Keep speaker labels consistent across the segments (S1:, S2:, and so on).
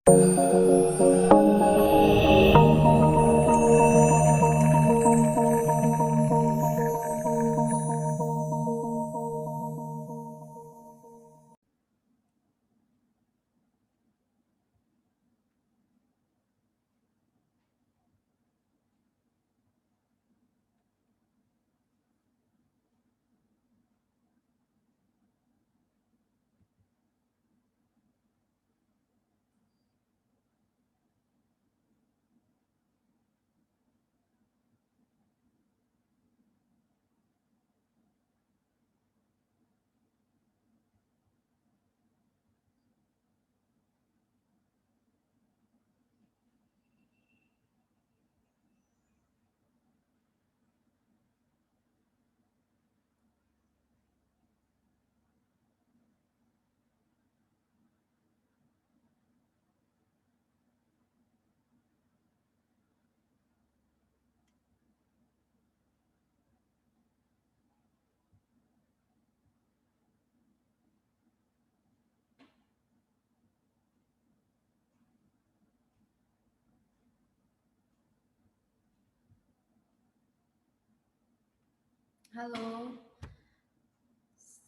S1: Halo,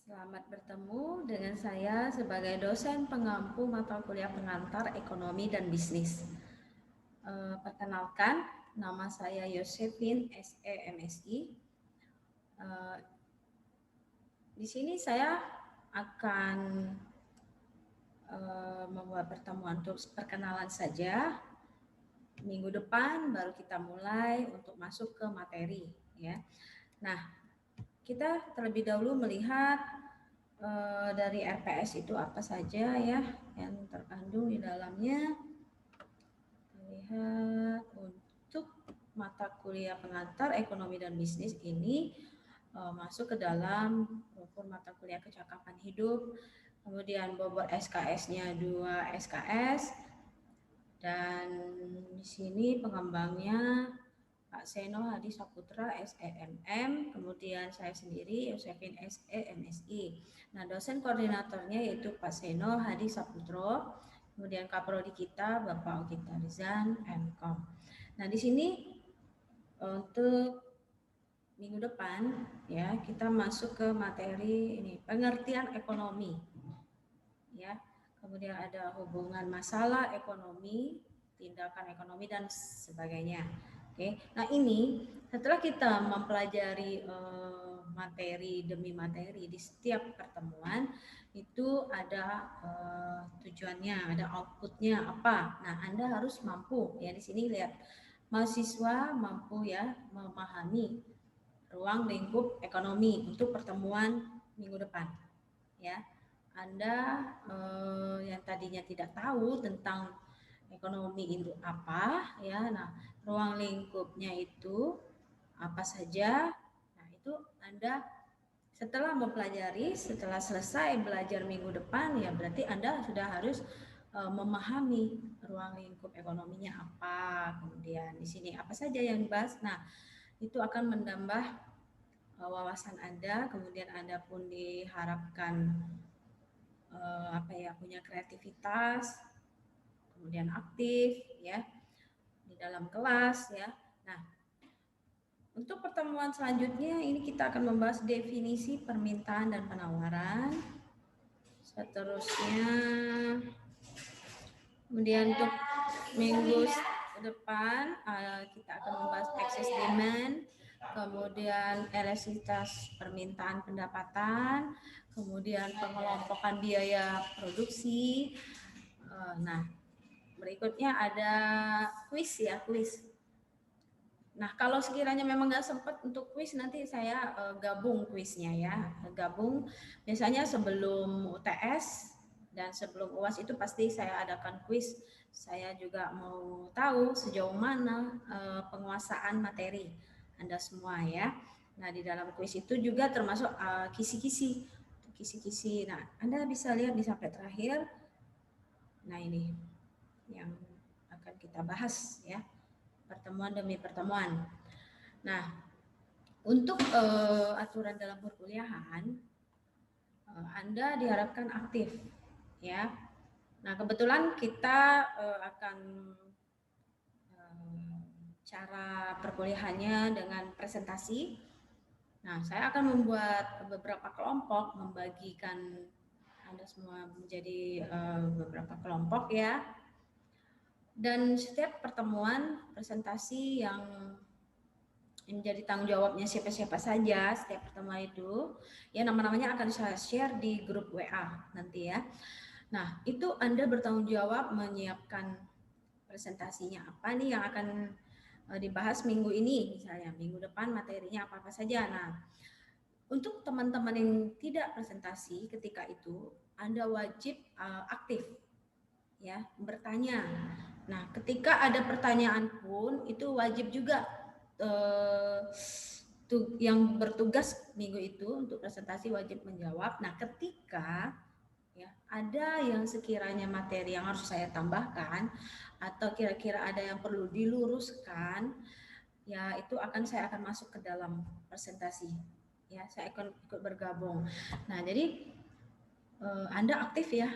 S1: selamat bertemu dengan saya sebagai dosen pengampu mata kuliah pengantar ekonomi dan bisnis. Perkenalkan, nama saya Yosefin SE MSI. Di sini saya akan membuat pertemuan untuk perkenalan saja. Minggu depan baru kita mulai untuk masuk ke materi, ya. Nah, kita terlebih dahulu melihat dari RPS itu apa saja ya yang terkandung di dalamnya. Lihat untuk mata kuliah pengantar ekonomi dan bisnis ini masuk ke dalam rukun mata kuliah kecakapan hidup. Kemudian bobot SKS-nya 2 SKS dan di sini pengembangnya Pak Seno Hadi Saputra SEMM, kemudian saya sendiri Yosefin SE MSI. Nah, dosen koordinatornya yaitu Pak Seno Hadi Saputro, kemudian Kaprodi kita Bapak Ogita Rizan MKOM. Nah, di sini untuk minggu depan ya kita masuk ke materi ini pengertian ekonomi ya. Kemudian ada hubungan masalah ekonomi, tindakan ekonomi dan sebagainya. Oke. Nah, ini setelah kita mempelajari materi demi materi di setiap pertemuan itu ada tujuannya, ada outputnya apa. Nah, Anda harus mampu ya di sini lihat mahasiswa mampu ya memahami ruang lingkup ekonomi untuk pertemuan minggu depan ya. Anda yang tadinya tidak tahu tentang ekonomi itu apa ya. Nah, ruang lingkupnya itu apa saja. Nah, itu Anda setelah mempelajari, setelah selesai belajar minggu depan ya berarti Anda sudah harus memahami ruang lingkup ekonominya apa. Kemudian di sini apa saja yang dibahas. Nah, itu akan menambah wawasan Anda, kemudian Anda pun diharapkan punya kreativitas, kemudian aktif ya di dalam kelas ya. Nah, untuk pertemuan selanjutnya ini kita akan membahas definisi permintaan dan penawaran. Seterusnya, kemudian untuk minggu depan kita akan membahas excess demand, kemudian elastisitas permintaan pendapatan, kemudian pengelompokan biaya produksi. Nah, berikutnya ada kuis ya, kuis. Nah, kalau sekiranya memang nggak sempat untuk kuis, nanti saya gabung kuisnya ya. Gabung biasanya sebelum UTS dan sebelum UAS itu pasti saya adakan kuis. Saya juga mau tahu sejauh mana penguasaan materi Anda semua ya. Nah, di dalam kuis itu juga termasuk kisi-kisi. Kisi-kisi. Nah, Anda bisa lihat di sampai terakhir. Nah, ini yang akan kita bahas ya. Pertemuan demi pertemuan. Nah, untuk aturan dalam perkuliahan, Anda diharapkan aktif, ya. Nah, kebetulan kita akan cara perkuliahannya dengan presentasi. Nah, saya akan membuat beberapa kelompok, membagikan Anda semua menjadi beberapa kelompok ya. Dan setiap pertemuan presentasi yang menjadi tanggung jawabnya siapa-siapa saja setiap pertemuan itu, ya nama-namanya akan saya share di grup WA nanti ya. Nah, itu Anda bertanggung jawab menyiapkan presentasinya apa nih yang akan dibahas minggu ini, misalnya minggu depan materinya apa-apa saja. Nah, untuk teman-teman yang tidak presentasi ketika itu, Anda wajib aktif ya, bertanya. Nah, ketika ada pertanyaan pun itu wajib juga yang bertugas minggu itu untuk presentasi wajib menjawab. Nah, ketika ya ada yang sekiranya materi yang harus saya tambahkan atau kira-kira ada yang perlu diluruskan, ya itu saya akan masuk ke dalam presentasi. Ya, saya akan ikut bergabung. Nah, jadi Anda aktif ya.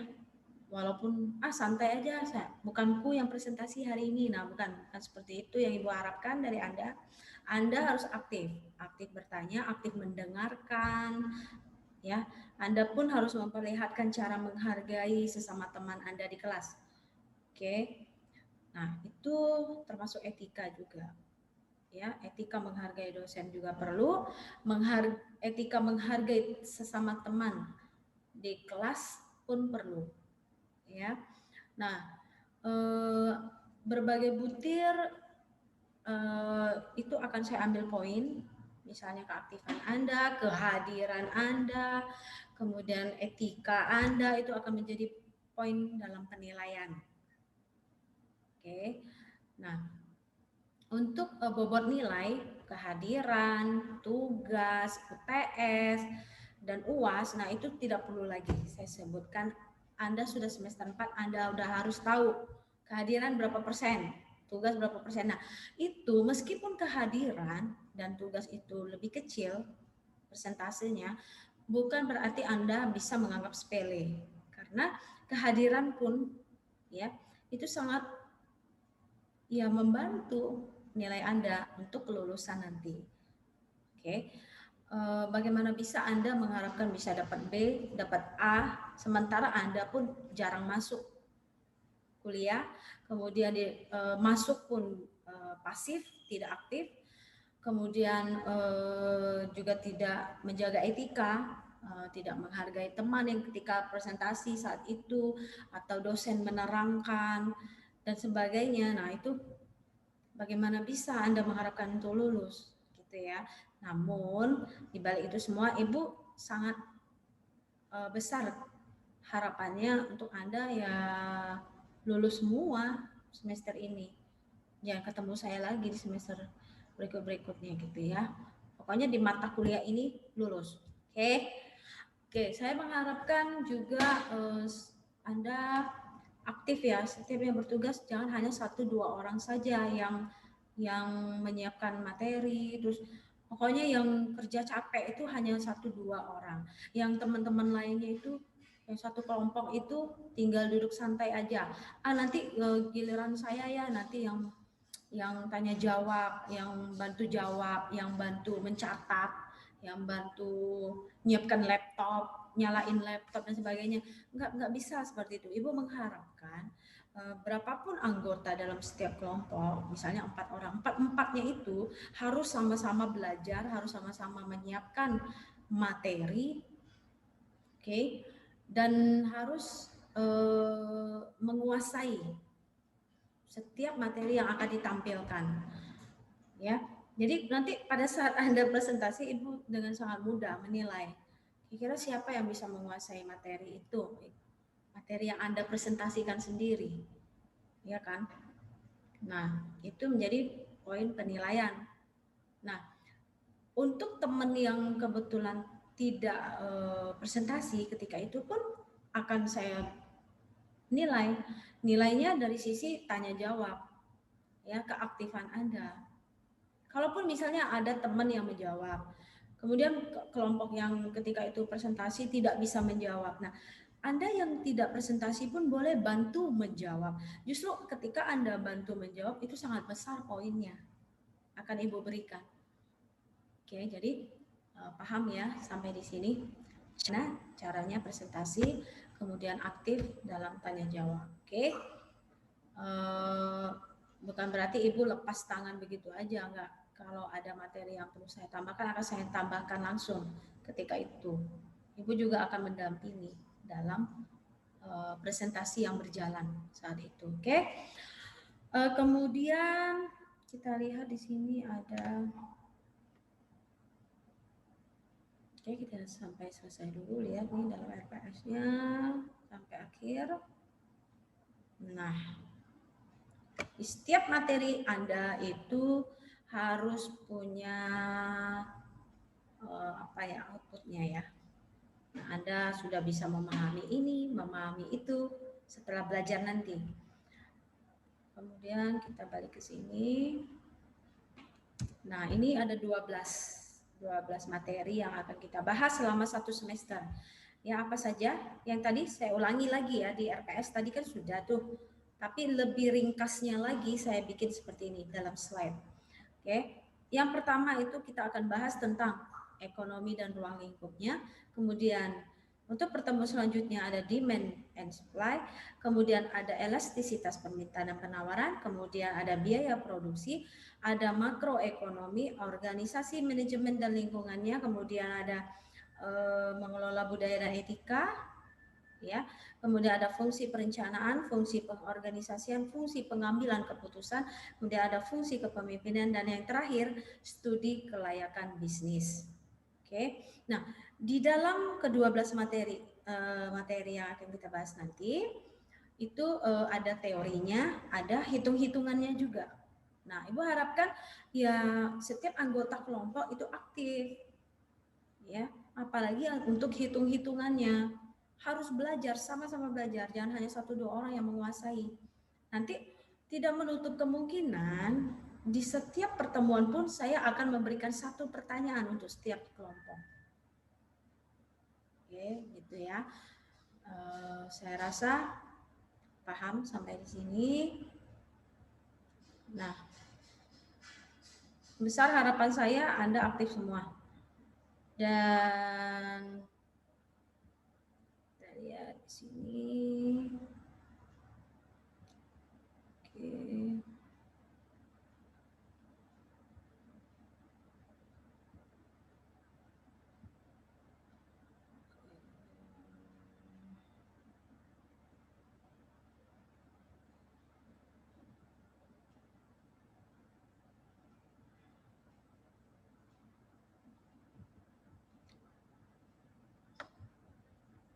S1: Walaupun santai aja, bukanku yang presentasi hari ini. Nah, bukan seperti itu yang Ibu harapkan dari Anda. Anda harus aktif, aktif bertanya, aktif mendengarkan, ya. Anda pun harus memperlihatkan cara menghargai sesama teman Anda di kelas. Oke. Nah, itu termasuk etika juga. Ya, etika menghargai dosen juga perlu, etika menghargai sesama teman di kelas pun perlu. Ya. Nah, berbagai butir itu akan saya ambil poin, misalnya keaktifan Anda, kehadiran Anda, kemudian etika Anda itu akan menjadi poin dalam penilaian. Oke. Nah, untuk bobot nilai, kehadiran, tugas, UTS, dan UAS, nah itu tidak perlu lagi saya sebutkan. Anda sudah semester 4, Anda sudah harus tahu kehadiran berapa persen, tugas berapa persen. Nah, itu meskipun kehadiran dan tugas itu lebih kecil persentasenya, bukan berarti Anda bisa menganggap sepele. Karena kehadiran pun ya itu sangat ya membantu nilai Anda untuk kelulusan nanti. Oke. Bagaimana bisa Anda mengharapkan bisa dapat B, dapat A, sementara Anda pun jarang masuk kuliah, kemudian masuk pun pasif, tidak aktif, kemudian juga tidak menjaga etika, tidak menghargai teman yang ketika presentasi saat itu, atau dosen menerangkan, dan sebagainya. Nah, itu bagaimana bisa Anda mengharapkan untuk lulus, gitu ya. Namun, di balik itu semua, Ibu sangat besar harapannya untuk Anda ya lulus semua semester ini. Jangan ketemu saya lagi di semester berikut-berikutnya gitu ya. Pokoknya di mata kuliah ini lulus. Oke. Oke, saya mengharapkan juga Anda aktif ya. Setiap yang bertugas jangan hanya 1-2 orang saja yang menyiapkan materi, terus pokoknya yang kerja capek itu hanya 1-2 orang. Yang teman-teman lainnya itu yang satu kelompok itu tinggal duduk santai aja. Nanti giliran saya ya, nanti yang tanya jawab, yang bantu jawab, yang bantu mencatat, yang bantu nyiapkan laptop, nyalain laptop dan sebagainya. Enggak bisa seperti itu. Ibu mengharapkan berapapun anggota dalam setiap kelompok, misalnya 4 orang, empatnya itu harus sama-sama belajar, harus sama-sama menyiapkan materi, oke, dan harus menguasai setiap materi yang akan ditampilkan, ya. Jadi nanti pada saat Anda presentasi, Ibu dengan sangat mudah menilai kira-kira siapa yang bisa menguasai materi itu, materi yang Anda presentasikan sendiri, ya kan? Nah, itu menjadi poin penilaian. Nah, untuk teman yang kebetulan tidak presentasi ketika itu pun akan saya nilai. Nilainya dari sisi tanya jawab, ya, keaktifan Anda. Kalaupun misalnya ada teman yang menjawab, kemudian kelompok yang ketika itu presentasi tidak bisa menjawab. Nah, Anda yang tidak presentasi pun boleh bantu menjawab. Justru ketika Anda bantu menjawab itu sangat besar poinnya akan Ibu berikan. Oke, jadi paham ya sampai di sini. Nah, caranya presentasi, kemudian aktif dalam tanya jawab. Oke, bukan berarti Ibu lepas tangan begitu aja, enggak. Kalau ada materi yang perlu saya tambahkan, akan saya tambahkan langsung ketika itu. Ibu juga akan mendampingi dalam presentasi yang berjalan saat itu. Oke. Kemudian kita lihat di sini ada. Oke, kita sampai selesai dulu, lihat nih dalam RPS-nya sampai akhir. Nah, di setiap materi Anda itu harus punya outputnya ya. Nah, Anda sudah bisa memahami ini, memahami itu setelah belajar nanti. Kemudian kita balik ke sini. Nah, ini ada 12 materi yang akan kita bahas selama 1 semester. Ya, apa saja? Yang tadi saya ulangi lagi ya, di RPS tadi kan sudah tuh. Tapi lebih ringkasnya lagi saya bikin seperti ini dalam slide. Oke. Yang pertama itu kita akan bahas tentang ekonomi dan ruang lingkupnya. Kemudian untuk pertemuan selanjutnya ada demand and supply, kemudian ada elastisitas permintaan dan penawaran, kemudian ada biaya produksi, ada makroekonomi, organisasi, manajemen dan lingkungannya, kemudian ada mengelola budaya dan etika, ya. Kemudian ada fungsi perencanaan, fungsi pengorganisasian, fungsi pengambilan keputusan, kemudian ada fungsi kepemimpinan, dan yang terakhir studi kelayakan bisnis. Oke. Nah, di dalam ke-12 materi yang akan kita bahas nanti itu ada teorinya, ada hitung-hitungannya juga. Nah, Ibu harapkan ya setiap anggota kelompok itu aktif, ya, apalagi untuk hitung-hitungannya harus belajar, sama-sama belajar, jangan hanya 1-2 orang yang menguasai. Nanti tidak menutup kemungkinan di setiap pertemuan pun saya akan memberikan 1 pertanyaan untuk setiap kelompok. Oke, gitu ya. Saya rasa paham sampai di sini. Nah, besar harapan saya Anda aktif semua. Dan kita lihat di sini. Oke.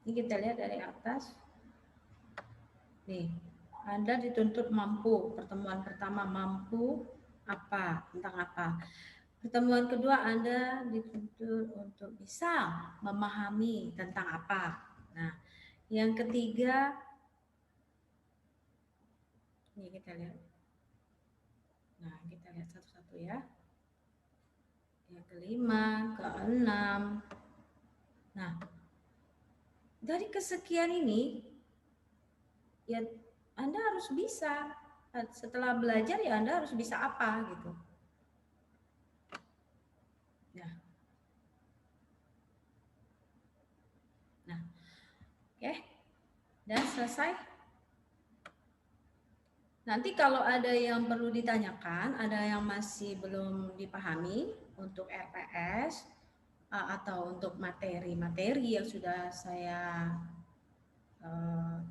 S1: Ini kita lihat dari atas. Nih, Anda dituntut mampu. Pertemuan pertama mampu apa, tentang apa. Pertemuan kedua Anda dituntut untuk bisa memahami tentang apa. Nah, yang ketiga, ini kita lihat. Nah, kita lihat satu-satu ya. Yang kelima, keenam. Nah, dari kesekian ini, ya Anda harus bisa. Setelah belajar ya Anda harus bisa apa gitu. Nah, oke. Dan selesai. Nanti kalau ada yang perlu ditanyakan, ada yang masih belum dipahami untuk RPS atau untuk materi-materi yang sudah saya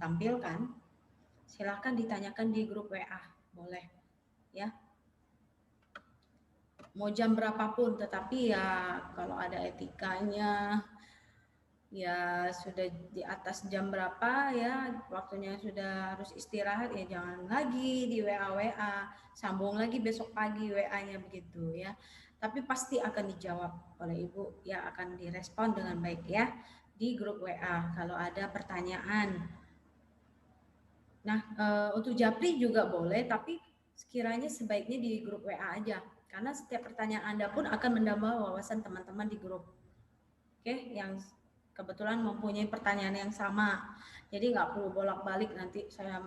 S1: tampilkan, silahkan ditanyakan di grup WA, boleh ya. Mau jam berapapun, tetapi ya kalau ada etikanya, ya sudah di atas jam berapa ya waktunya sudah harus istirahat, ya jangan lagi di WA sambung lagi besok pagi WA-nya begitu ya. Tapi pasti akan dijawab oleh Ibu, ya akan direspon dengan baik ya di grup WA kalau ada pertanyaan. Nah, untuk Japri juga boleh, tapi sekiranya sebaiknya di grup WA aja, karena setiap pertanyaan Anda pun akan menambah wawasan teman-teman di grup. Oke, yang kebetulan mempunyai pertanyaan yang sama. Jadi nggak perlu bolak-balik nanti saya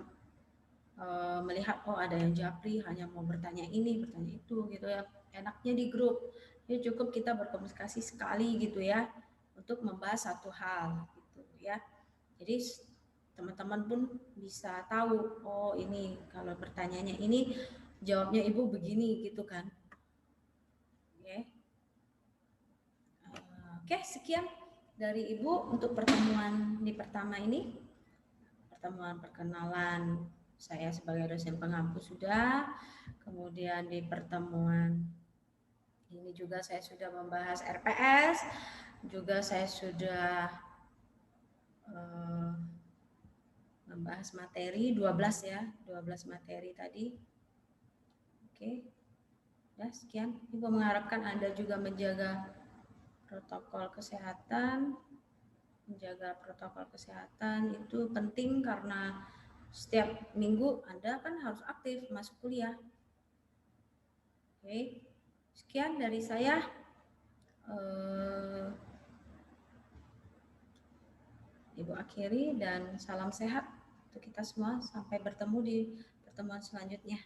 S1: melihat oh ada yang japri hanya mau bertanya ini, bertanya itu gitu ya. Enaknya di grup. Jadi cukup kita berkomunikasi sekali gitu ya untuk membahas satu hal gitu ya. Jadi teman-teman pun bisa tahu oh ini kalau pertanyaannya ini jawabnya ibu begini gitu kan. Oke. Oke, sekian dari ibu untuk pertemuan di pertama ini. Pertemuan perkenalan saya sebagai dosen pengampu sudah. Kemudian di pertemuan ini juga saya sudah membahas RPS, juga saya sudah membahas materi 12 ya, 12 materi tadi. Oke. Ya, sekian. Ibu mengharapkan Anda juga menjaga protokol kesehatan. Menjaga protokol kesehatan itu penting karena setiap minggu Anda kan harus aktif masuk kuliah. Oke. Sekian dari saya. Ibu akhiri dan salam sehat untuk kita semua. Sampai bertemu di pertemuan selanjutnya.